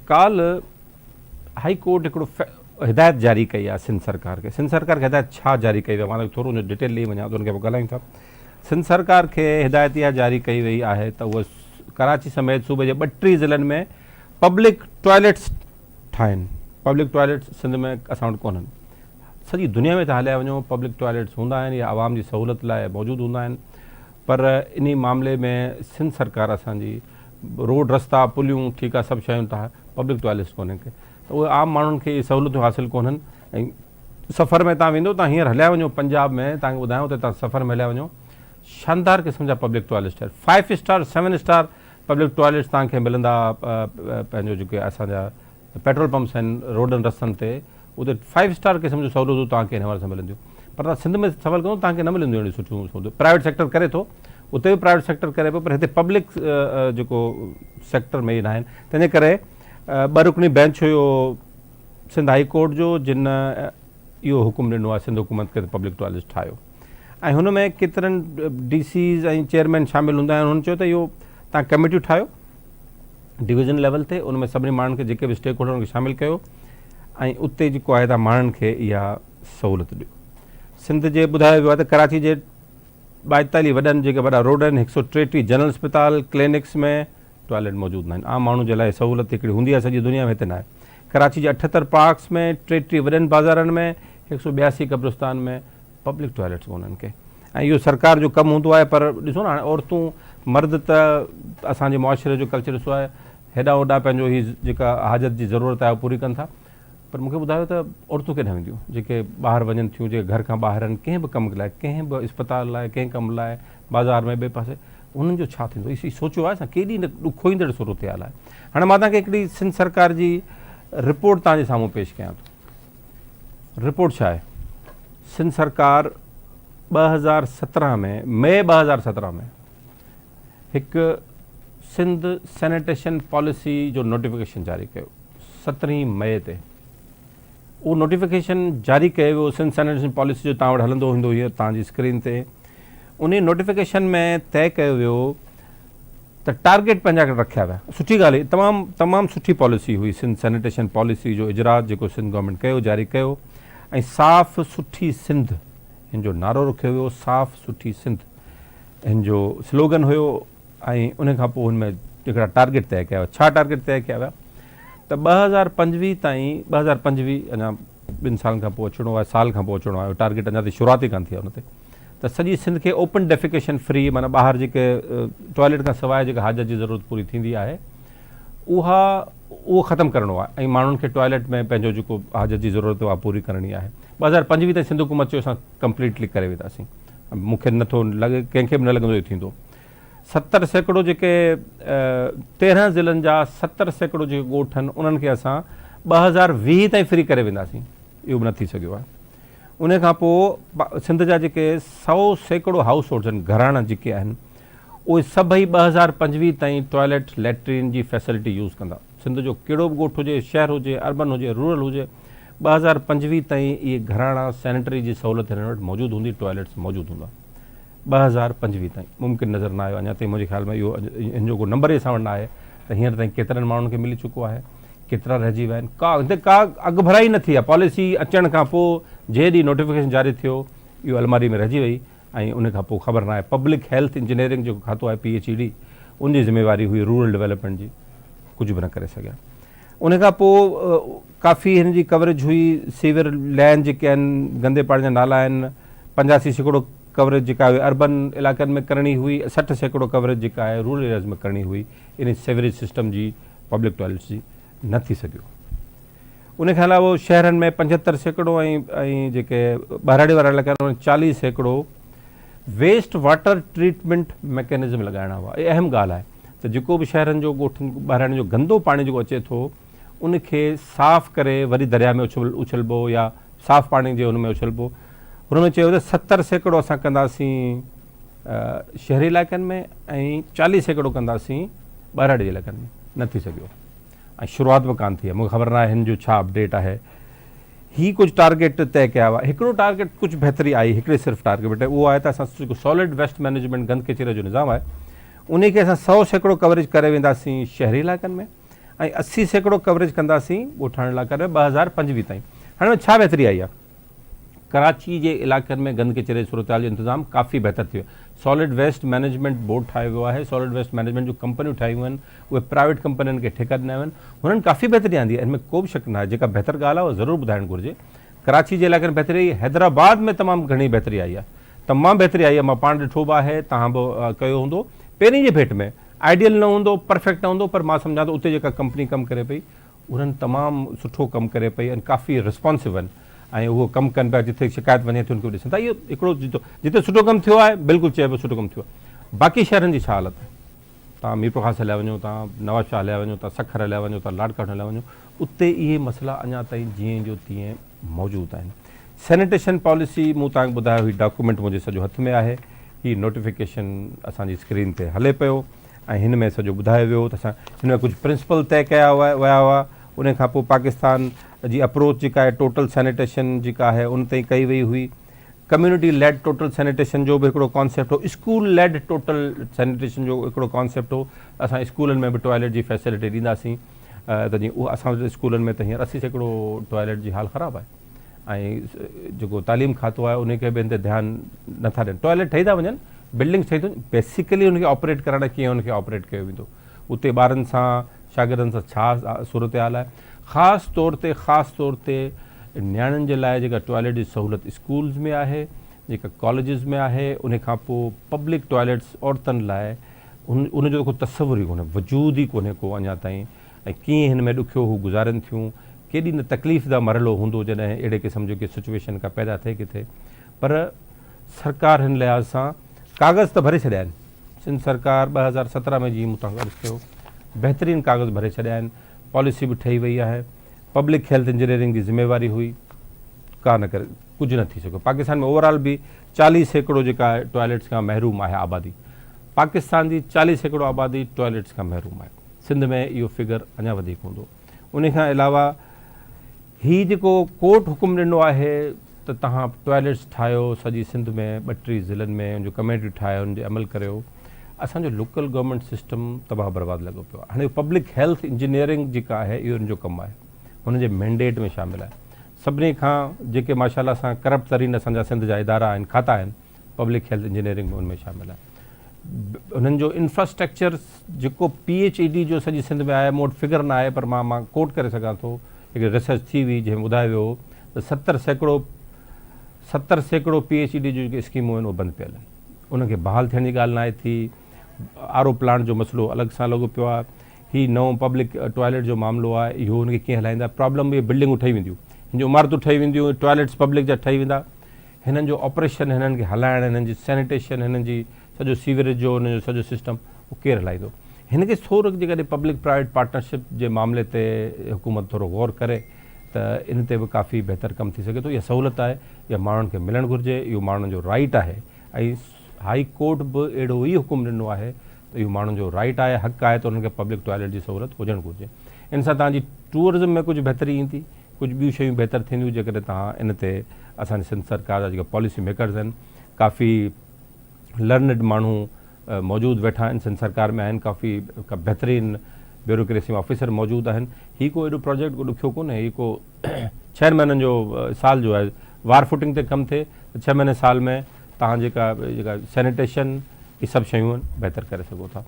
काल high court हिकिड़ो हिदायत जारी कई आहे सिंध सरकार खे। सिंध सरकार खे हिदायत छा जारी कई वई, मां थोरो उन डिटेल ॾेई वञा त उनखे पोइ ॻाल्हायूं था। सिंध सरकार खे हिदायत इहा जारी कई वई आहे त उहा कराची समेत सूबे जे 32 ज़िलनि में पब्लिक टॉयलेट्स ठाहिनि। पब्लिक टॉयलेट्स सिंध में असां वटि कोन्हनि, सॼी दुनिया में त हलिया वञो पब्लिक टॉयलेट्स हूंदा आहिनि या आवाम जी सहूलियत लाइ मौजूदु हूंदा आहिनि, पर इन मामले में सिंध सरकार असांजी रोड रस्ता पुलियूं ठीकु आहे सभु शयूं था, पब्लिक टॉयलेट्स कोन्हे के, त उहे आम माण्हुनि खे सहूलियतूं हासिलु कोन्हनि। ऐं सफ़र में तव्हां वेंदो, तव्हां हींअर हलिया वञो पंजाब में, तव्हांखे ॿुधायूं त तव्हां सफ़र में हलिया वञो, शानदार क़िस्म जा पब्लिक टॉयलेट्स ठहियल 5 स्टार 7 स्टार पब्लिक टॉयलेट्स तव्हांखे मिलंदा। पंहिंजो जेके असांजा पेट्रोल पंप्स आहिनि रोडनि रस्तनि ते, उते 5 स्टार क़िस्म जूं सहूलियतूं तव्हांखे हिन वक़्तु सां मिलंदियूं। पर तव्हां सिंध में सफ़र कंदो तव्हांखे न मिलंदियूं अहिड़ियूं सुठियूं सहूलियतूं। प्राइवेट सेक्टर करे थो, उते बि प्राइवेट सेक्टर करे पियो, पर हिते पब्लिक जेको सेक्टर में ई न आहिनि। तंहिंजे करे 2 रुकनी बेंच हुयो सिंध हाई कोर्ट जो, जिन इहो हुकुम ॾिनो आहे सिंध हुकूमत खे पब्लिक टॉयलेट्स ठाहियो। ऐं हुन में केतिरनि DCs ऐं चेयरमैन शामिलु हूंदा आहिनि। हुननि चयो त इहो तव्हां कमेटियूं ठाहियो डिवीज़न लेवल ते, उन में सभिनी माण्हुनि खे जेके बि स्टेक होल्डर खे शामिलु कयो ऐं उते जेको आहे तव्हां माण्हुनि खे इहा सहूलियत ॾियो। सिंध जे ॿुधायो वियो आहे त कराची जे 42 वॾनि जेके वॾा रोड आहिनि, 133 जनरल अस्पताल क्लिनिक्स में टॉयलेट मौजूदु न आहिनि। आम माण्हू जे लाइ सहूलियत हिकिड़ी हूंदी आहे सॼी दुनिया में, हिते न आहे। कराची जे 78 पार्क्स में, 33 वॾनि बाज़ारनि में, 182 कब्रिस्तान में पब्लिक टॉयलेट्स कोन्हनि के। ऐं इहो सरकार जो कमु हूंदो आहे, पर ॾिसो न हाणे औरतूं मर्द त असांजे मुआशिरे जो कल्चर ॾिसो आहे, हेॾा होॾा पंहिंजो ही जेका हाजत जी ज़रूरत आहे उहा पूरी कनि था, पर मूंखे ॿुधायो त औरतूं केॾांहुं वेंदियूं जेके ॿाहिरि वञनि थियूं, जेके घर खां ॿाहिरि आहिनि, कंहिं बि कम लाइ, कंहिं बि अस्पताल लाइ, कंहिं कम लाइ, बाज़ार में ॿिए पासे, उन्हनि जो छा थींदो इहो सोचियो आहे असां? केॾी न ॾुखोईंदड़ सूरत हाल आहे। हाणे मां तव्हांखे हिकिड़ी सिंध सरकार जी रिपोर्ट तव्हांजे साम्हूं पेश कयां थो। रिपोर्ट छा आहे? सिंध सरकार 2017 में मई 2017 में हिकु सिंध सैनिटेशन पॉलिसी जो नोटिफिकेशन जारी कयो 17 मई ते। उहो नोटिफिकेशन जारी कयो वियो सिंध सैनिटेशन पॉलिसी जो, तव्हां वटि हलंदो हूंदो हीअ तव्हांजी स्क्रीन ते। उन नोटिफिकेशन में तय कयो वियो त टारगेट पंहिंजा रखिया विया। सुठी ॻाल्हि, तमामु सुठी पॉलिसी हुई सिंध सैनिटेशन पॉलिसी जो इजरात जेको सिंध गवर्नमेंट कयो, जारी कयो। ऐं साफ़ सुठी सिंध हिन जो नारो रखियो वियो, साफ़ सुठी सिंध हिन जो स्लोगन हुयो। ऐं उन खां पोइ हुन में हिकिड़ा टारगेट तय कया विया। छा टारगेट तय कया विया त 2025 ताईं, 2025 अञा 2 सालनि खां पोइ अचिणो आहे, साल खां पोइ अचिणो आहे, टारगेट अञा त शुरूआत ई कान थी आहे हुन ते, त सॼी सिंध खे ओपन डेफिकेशन फ्री, माना ॿाहिरि जेके टॉयलेट खां सवाइ जेका हाजत जी ज़रूरत पूरी थींदी आहे उहो ख़तमु करिणो आहे। ऐं माण्हुनि खे टॉयलेट में पंहिंजो जेको हाजत जी ज़रूरत आहे पूरी करणी आहे। 2025 ताईं सिंध हुकूमत चयो असां कंप्लीटली करे वेंदासीं। मूंखे नथो लॻे, कंहिंखे बि न लॻंदो इहो थींदो। 70% जेके 13 ज़िलनि जा 70% जेके ॻोठ आहिनि उन्हनि खे असां 2020 ताईं फ्री करे वेंदासीं, इहो बि न थी सघियो आहे। उन खां पोइ सिंध जा जेके 100% हाउस होल्ड्स आहिनि, घराणा जेके आहिनि, उहे सभई 2025 ताईं टॉयलेट लैट्रिन जी फैसिलिटी यूज़ कंदा। सिंध जो कहिड़ो बि ॻोठ हुजे, शहर हुजे, अर्बन हुजे, रूरल हुजे, 2025 ताईं इहे घराणा सैनिटरी जी सहूलियत हिन वटि मौजूदु हूंदी, टॉयलेट्स मौजूदु हूंदा। 2025 ताईं मुमकिन नज़र न आयो अञा ताईं, मुंहिंजे ख़्याल में इहो हिन जो को नंबर ई असां वटि न आहे त हींअर ताईं केतिरनि माण्हुनि खे मिली चुको आहे, केतिरा रहिजी विया आहिनि। हिते का अॻु भराई न थी आहे। पॉलिसी अचण खां पोइ जंहिं ॾींहुं नोटिफिकेशन जारी थियो, इहो अलमारी में रहिजी वई ऐं उन खां पोइ ख़बर न आहे। पब्लिक हेल्थ इंजीनियरिंग जेको खातो आहे PhD, उनजी ज़िम्मेवारी हुई रूरल डेवलपमेंट जी, कुझु बि न करे सघिया। उन खां पोइ काफ़ी हिन जी कवरेज हुई। सीवर लाइन जेके आहिनि, गंदे पाणी जा नाला आहिनि, 85% कवरेज जेका आहे अर्बन इलाइक़नि में करणी हुई, 60% कवरेज जेका आहे रूरल एरियाज़ में करणी हुई। इन सेवरेज सिस्टम जी, पब्लिक टॉयलेट्स जी न थी सघियो। उन खां अलावा शहरनि में 75% ऐं जेके ॿाहिराड़े वारा इलाइक़ा आहिनि 40% वेस्ट वाटर ट्रीटमेंट मैकेनिज़म लॻाइणा हुआ। इहा अहम ॻाल्हि आहे त जेको बि शहरनि जो ॻोठनि ॿाहिराणे जो गंदो पाणी जेको अचे थो, उनखे साफ़ करे वरी दरिया में उछलबो या साफ़ पाणी जे हुन में उछलबो। हुन में चयो त 70% असां कंदासीं शहरी इलाइक़नि में ऐं 40% कंदासीं ॿाहिराड़े जे इलाइक़नि में। न थी सघियो ऐं शुरूआत बि कान थी आहे। मूंखे ख़बर न आहे हिन जो छा अपडेट आहे। ही कुझु टारगेट तय कया हुआ। हिकिड़ो टारगेट कुझु बहितरी आई, हिकिड़े सिर्फ़ु टारगेट उहो आहे त असां जेको सॉलिड वेस्ट मैनेजमेंट गंद किचिरे जो निज़ाम आहे, उन खे असां 100% कवरेज करे वेंदासीं शहरी इलाइक़नि में ऐं 80% कवरेज कंदासीं ॻोठाइण लाइ करे 2025 ताईं। हाणे छा बहितरी आई आहे? कराची जे इलाइक़नि में गंद किचिरे सूरत हाल जो इंतज़ाम काफ़ी बहितर थी वियो आहे। सॉलिड वेस्ट मैनेजमेंट बोर्ड ठाहियो वियो आहे। सॉलिड वेस्ट मैनेजमेंट जूं कंपनियूं ठाहियूं आहिनि, उहे प्राइवेट कंपनियुनि खे ठेका ॾिना आहिनि, हुननि काफ़ी बहितरी आंदी आहे, हिन में को बि शक न आहे। जेका बहितर ॻाल्हि आहे उहा ज़रूरु ॿुधाइणु घुरिजे। कराची जे इलाइक़नि में बहितरी आई, हैदराबाद में तमामु घणी बहितरी आई आहे, तमामु बहितरी आई आहे। मां पाण ॾिठो बि आहे, तव्हां बि कयो हूंदो। पहिरीं जे भेट में आइडियल न हूंदो, परफेक्ट न हूंदो, पर मां सम्झां थो उते जेका कंपनी कमु करे पई उन्हनि तमामु सुठो कमु करे पई ऐं काफ़ी रिस्पॉन्सिव आहिनि ऐं उहो कमु कनि पिया। जिथे शिकायत वञे थी उनखे ॾिसनि था। इहो हिकिड़ो जिते सुठो कमु थियो आहे, बिल्कुलु चइबो सुठो कमु थियो आहे। बाक़ी शहरनि जी छा हालत आहे? तव्हां मीरपुर ख़ास हलिया वञो, तव्हां नवाज़ शाह हलिया वञो, तव्हां सखर हलिया वञो, तव्हां लाडकाट हलिया वञो, उते इहे मसइला अञा ताईं जीअं जो तीअं मौजूदु आहिनि। सैनिटेशन पॉलिसी मूं तव्हांखे ॿुधायो, हीउ डॉक्यूमेंट मुंहिंजे सॼो हथ में आहे, हीउ नोटिफिकेशन असांजी स्क्रीन ते हले पियो ऐं हिन में सॼो ॿुधायो वियो त असां हिन में कुझु प्रिंसिपल तय कया विया हुआ। उन खां पोइ पाकिस्तान जी अप्रोच जेका आहे टोटल सैनिटेशन जेका आहे उन ताईं कई वई हुई। कम्युनिटी लेड टोटल सैनिटेशन जो बि हिकिड़ो कॉन्सेप्ट हो, स्कूल लेड टोटल सैनिटेशन जो हिकिड़ो कॉन्सेप्ट हो। असां स्कूलनि में बि टॉयलेट जी फैसिलिटी ॾींदासीं, त जीअं उहा असां स्कूलनि में त हींअर 80% टॉयलेट जी हाल ख़राबु आहे ऐं जेको तालीम खातो आहे उनखे बि हिन ते ध्यानु नथा ॾियनि। टॉयलेट ठही था वञनि, बिल्डिंग्स ठही थियूं, बेसिकली उनखे ऑपरेट करणु कीअं उनखे ऑपरेट कयो वेंदो, उते ॿारनि सां शागिर्दनि सां छा सूरत हाल आहे। ख़ासि तौर ते नियाणियुनि जे लाइ जेका टॉयलेट जी सहूलियत स्कूल्स में आहे, जेका कॉलेजिस में आहे, उन खां पोइ पब्लिक टॉयलेट्स औरतुनि लाइ उनजो को तसवुर ई कोन्हे, वजूद ई कोन्हे को अञा ताईं। ऐं कीअं हिन में ॾुखियो हू गुज़ारनि थियूं, केॾी न तकलीफ़ जा मरहलो हूंदो जॾहिं अहिड़े क़िस्म जो की सिचुएशन का पैदा थिए किथे। पर सरकार हिन लिहाज़ सां कागज़ त भरे छॾिया आहिनि। सिंध सरकार 2017 में जीअं मूं तव्हां अर्ज़ु कयो बहितरीनु कागज़ भरे छॾिया आहिनि, पॉलिसी बि ठही वई आहे। पब्लिक हेल्थ इंजीनियरिंग जी ज़िम्मेवारी हुई, का न करे कुझु न थी सघियो। पाकिस्तान में ओवरऑल बि 40% जेका टॉयलेट्स खां महरूम आहे आबादी, पाकिस्तान जी 40% आबादी टॉयलेट्स खां महरूम आहे। सिंध में इहो फिगर अञा वधीक हूंदो। उन खां अलावा हीउ जेको कोर्ट हुकुम ॾिनो आहे त तव्हां टॉयलेट्स ठाहियो सॼी सिंध में 32 ज़िलनि में, उनजो कमेटियूं ठाहियो, उन ते अमल करियो, असांजो लोकल गवर्नमेंट सिस्टम तबाह बर्बाद लॻो पियो आहे। हाणे पब्लिक हेल्थ इंजीनियरिंग जेका आहे इहो उनजो कमु आहे, हुनजे मैंडेट में शामिल आहे। सभिनी खां जेके माशाल्लाह सां करप्ट तरीन असांजा सिंध जा इदारा आहिनि, खाता आहिनि, पब्लिक हेल्थ इंजीनियरिंग में उनमें शामिल आहे। उन्हनि जो इंफ्रास्ट्रक्चर जेको PhD जो सॼी सिंध में आहे, मूं वटि फिगर न आहे, पर मां कोट करे सघां थो, हिकिड़ी रिसर्च थी हुई जंहिं ॿुधायो वियो त 70% PhD जूं जेके स्कीमूं आहिनि उहे बंदि पियल आहिनि, उनखे बहाल थियण जी ॻाल्हि न आहे थी। RO प्लांट जो मसइलो अलॻि सां लॻो पियो आहे। हीउ नओं पब्लिक टॉयलेट जो मामिलो आहे, इहो हुनखे कीअं हलाईंदा। प्रॉब्लम इहे बिल्डिंगूं ठही वेंदियूं, हिन जूं इमारतूं ठही वेंदियूं, टॉयलेट्स पब्लिक जा ठही वेंदा, हिननि जो ऑपरेशन, हिननि खे हलाइण, हिननि जी सैनिटेशन, हिननि जी सॼो सीवरेज जो हुनजो सॼो सिस्टम उहो केरु हलाईंदो। हिन खे थोरो जेकॾहिं पब्लिक प्राइवेट पार्टनरशिप जे मामले ते हुकूमत थोरो गौर करे त इन ते बि काफ़ी बहितर कमु थी सघे थो। इहा सहूलियत आहे, इहा माण्हुनि खे मिलणु घुरिजे, इहो माण्हुनि जो राइट आहे। ऐं हाई कोर्ट बि अहिड़ो ई हुकुम ॾिनो आहे त इहो माण्हुनि जो राइट आहे, हक़ आहे त उन्हनि खे पब्लिक टॉयलेट जी सहूलियत हुजणु घुरिजे। इन सां तव्हांजी टूरिज़म में कुझु बहितरी ईंदी, कुझु ॿियूं शयूं बहितर थींदियूं जेकॾहिं तव्हां इन ते असांजे सिंध सरकार जा जेके पॉलिसी मेकर्स आहिनि, काफ़ी लर्नड माण्हू मौजूदु वेठा आहिनि सिंध सरकार में आहिनि, काफ़ी बहितरीनु ब्यूरोक्रेसी में ऑफिसर मौजूदु आहिनि। हीउ को एॾो प्रोजेक्ट को ॾुखियो कोन्हे, हीउ को 6 महीननि जो साल जो आहे, वार फुटिंग ते कमु थिए त 6 महीने साल में तव्हां जेका सैनिटेशन, इहे सभु शयूं आहिनि बहितर करे सघो था।